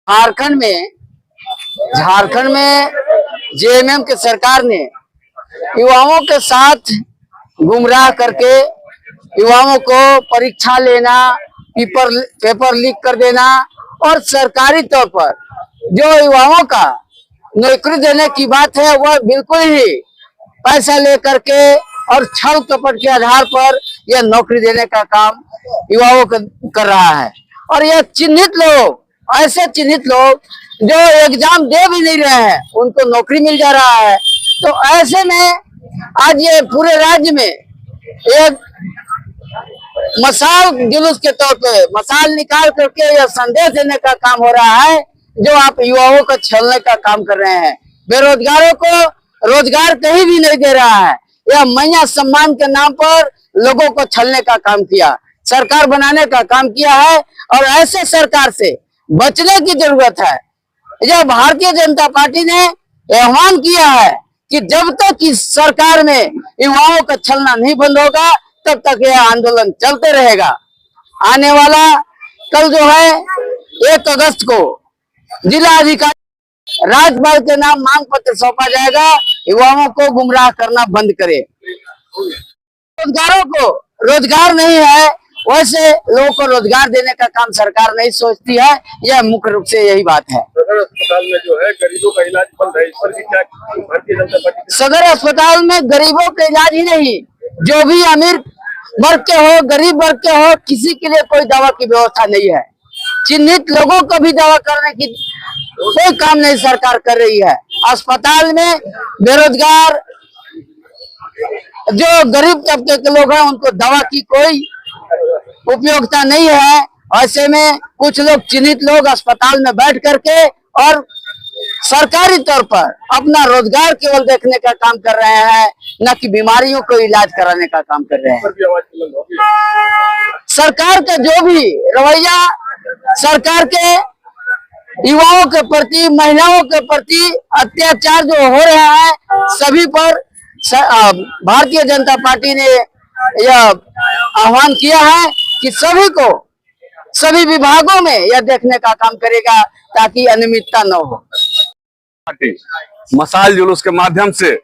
झारखंड में जेएमएम की सरकार ने युवाओं के साथ गुमराह करके युवाओं को परीक्षा लेना, पेपर लीक कर देना और सरकारी तौर पर जो युवाओं का नौकरी देने की बात है वह बिल्कुल ही पैसा लेकर के और छल कपट के आधार पर यह नौकरी देने का काम युवाओं को कर रहा है। और यह ऐसे चिन्हित लोग जो एग्जाम दे भी नहीं रहे हैं उनको नौकरी मिल जा रहा है। तो ऐसे में आज ये पूरे राज्य में एक मसाल जुलूस के तौर पे मसाल निकाल करके यह संदेश देने का काम हो रहा है जो आप युवाओं को छलने का काम कर रहे हैं। बेरोजगारों को रोजगार कहीं भी नहीं दे रहा है। यह मैया सम्मान के नाम पर लोगों को छलने का काम किया, सरकार बनाने का काम किया है। और ऐसे सरकार से बचने की जरूरत है। यह भारतीय जनता पार्टी ने आह्वान किया है कि जब तक इस सरकार में युवाओं का छलना नहीं बंद होगा तब तक यह आंदोलन चलते रहेगा। आने वाला कल जो है 1 अगस्त को जिला अधिकारी राज्यपाल के नाम मांग पत्र सौंपा जाएगा। युवाओं को गुमराह करना बंद करे। रोजगारों को रोजगार नहीं है, वैसे लोगों को रोजगार देने का काम सरकार नहीं सोचती है। यह मुख्य रूप से यही बात है। सदर अस्पताल में जो है गरीबों का इलाज बंद है, इस पर भी क्या भारतीय जनता पार्टी? सदर अस्पताल में गरीबों का इलाज ही नहीं, जो भी अमीर वर्ग के हो, गरीब वर्ग के हो, किसी के लिए कोई दवा की व्यवस्था नहीं है। चिन्हित लोगों को भी दवा करने की कोई काम नहीं सरकार कर रही है। अस्पताल में बेरोजगार जो गरीब तबके के लोग हैं उनको दवा की कोई उपयोगिता नहीं है। ऐसे में कुछ लोग चिन्हित लोग अस्पताल में बैठ करके और सरकारी तौर पर अपना रोजगार केवल देखने का काम कर रहे हैं, न कि बीमारियों को इलाज कराने का काम कर रहे हैं। सरकार का जो भी रवैया सरकार के युवाओं के प्रति, महिलाओं के प्रति अत्याचार जो हो रहा है सभी पर भारतीय जनता पार्टी ने यह आह्वान किया है कि सभी को सभी विभागों में यह देखने का काम करेगा ताकि अनियमितता न हो। मसाल जुलूस के माध्यम से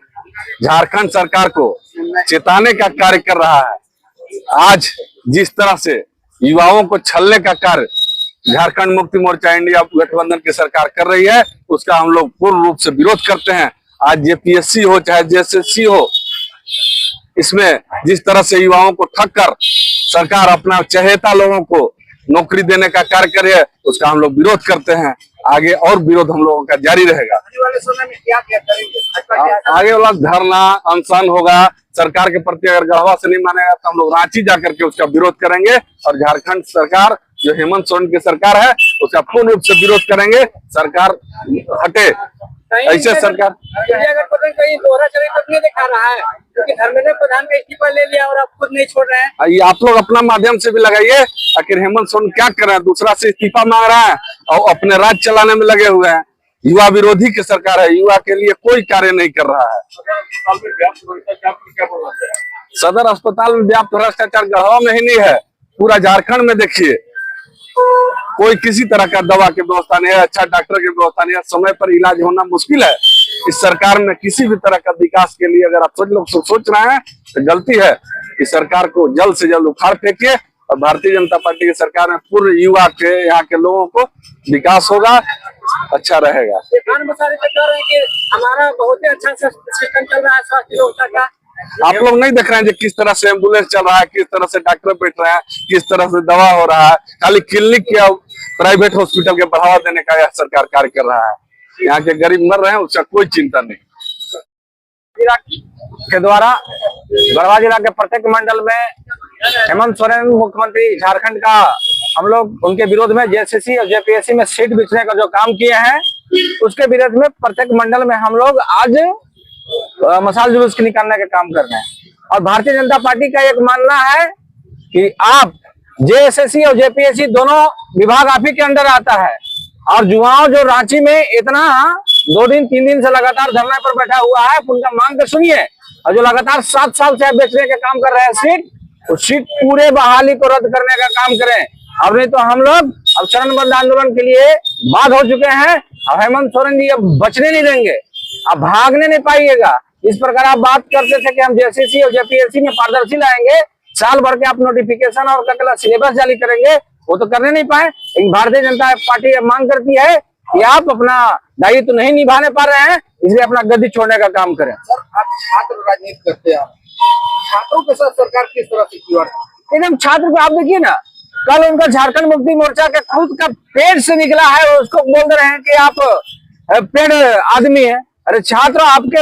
झारखंड सरकार को चेताने का कार्य कर रहा है। आज जिस तरह से युवाओं को छलने का कार्य झारखंड मुक्ति मोर्चा इंडिया गठबंधन की सरकार कर रही है उसका हम लोग पूर्ण रूप से विरोध करते हैं। आज जेपीएससी हो चाहे जेएसएससी हो, इसमें जिस तरह से युवाओं को ठग कर सरकार अपना चहेता लोगों को नौकरी देने का कार्य करे उसका हम लोग विरोध करते हैं। आगे और विरोध हम लोगों का जारी रहेगा। आगे वाला धरना अनशन होगा। सरकार के प्रति अगर गढ़वा से नहीं मानेगा तो हम लोग रांची जाकर के उसका विरोध करेंगे और झारखंड सरकार जो हेमंत सोरेन की सरकार है उसका पूर्ण रूप से विरोध करेंगे। सरकार हटे। ऐसे सरकार कहीं दोहरा चरित्र नहीं दिखा रहा है क्योंकि धर्मेंद्र प्रधान का इस्तीफा ले लिया और आप खुद नहीं छोड़ रहे हैं। ये आप लोग अपना माध्यम से भी लगाइए। आखिर हेमंत सोरेन क्या कर रहे हैं? दूसरा से इस्तीफा मांग रहा है और अपने राज्य चलाने में लगे हुए हैं। युवा विरोधी की सरकार है, युवा के लिए कोई कार्य नहीं कर रहा है। सदर अस्पताल में व्याप्त भ्रष्टाचार गढ़वा में ही नहीं है, पूरा झारखंड में देखिए कोई किसी तरह का दवा की व्यवस्था नहीं है, अच्छा डॉक्टर की व्यवस्था नहीं है, समय पर इलाज होना मुश्किल है। इस सरकार में किसी भी तरह का विकास के लिए अगर आप लोग सोच रहे हैं तो गलती है। इस सरकार को जल्द से जल्द उखाड़ फेंकिए और भारतीय जनता पार्टी की सरकार में पूर्व युवा के यहाँ के लोगों को विकास होगा, अच्छा रहेगा। हमारा बहुत ही अच्छा सिस्टम चल रहा है स्वास्थ्य व्यवस्था का। आप लोग नहीं देख रहे हैं किस तरह से एम्बुलेंस चल रहा है, किस तरह से डॉक्टर बैठ रहे हैं, किस तरह से दवा हो रहा है। खाली क्लिनिक या प्राइवेट हॉस्पिटल के बढ़ावा देने का यह सरकार कार्य कर रहा है। यहाँ के गरीब मर रहे हैं उसका कोई चिंता नहीं। के द्वारा गढ़वा जिला के प्रत्येक मंडल में हेमंत सोरेन मुख्यमंत्री झारखंड का हम लोग उनके विरोध में जेएसएससी और जेपीएससी में सीट बेचने का जो काम किए हैं उसके विरोध में प्रत्येक मंडल में हम लोग आज मसाल जुलूस के निकालने का काम कर रहे हैं। और भारतीय जनता पार्टी का एक मानना है कि आप जेएसएससी और जेपीएससी दोनों विभाग आप ही के अंडर आता है और युवाओं जो रांची में इतना 2 दिन 3 दिन से लगातार धरना पर बैठा हुआ है उनका मांग सुनिए। और जो लगातार 7 साल से बेचने का काम कर रहे हैं सीट, उस सीट पूरे बहाली को रद्द करने का काम करें। अब नहीं तो हम लोग अब चरणबद्ध आंदोलन के लिए बात हो चुके हैं। अब हेमंत सोरेन जी अब बचने नहीं देंगे, अब भागने नहीं पाइएगा। इस प्रकार आप बात करते थे कि हम जेसीसी और जेपीएससी में पारदर्शी लाएंगे, साल भर के आप नोटिफिकेशन और क्या सिलेबस जारी करेंगे, वो तो करने नहीं पाए। लेकिन भारतीय जनता पार्टी मांग करती है कि आप अपना दायित्व तो नहीं निभाने पा रहे हैं, इसलिए अपना गद्दी छोड़ने का काम करें। सर आप छात्र राजनीति करते हैं, छात्रों के साथ सरकार किस तरह से क्यों एकदम छात्र को आप देखिए ना, कल उनका झारखंड मुक्ति मोर्चा के खुद का पेट से निकला है, उसको बोल रहे हैं कि आप पेड़ आदमी है। अरे छात्र आपके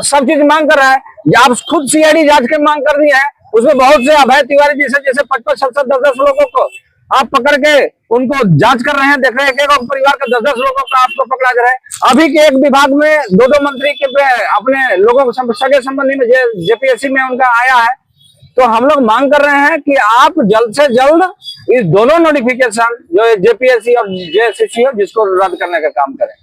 सब चीज मांग कर रहा है, आप खुद सीआईडी जांच के मांग कर दिए हैं, उसमें बहुत से अभय तिवारी जैसे 55 67 10 लोगों को आप पकड़ के उनको जांच कर रहे हैं, देख रहे हैं एक परिवार का 10 लोगों का आपको पकड़ा जा रहा है। अभी के एक विभाग में 2 मंत्री के अपने लोगों को सगे संबंधी में जेपीएससी में उनका आया है। तो हम लोग मांग कर रहे हैं कि आप जल्द से जल्द इस दोनों नोटिफिकेशन जो जेपीएससी और जेएसएससी हो जिसको रद्द करने का काम करें।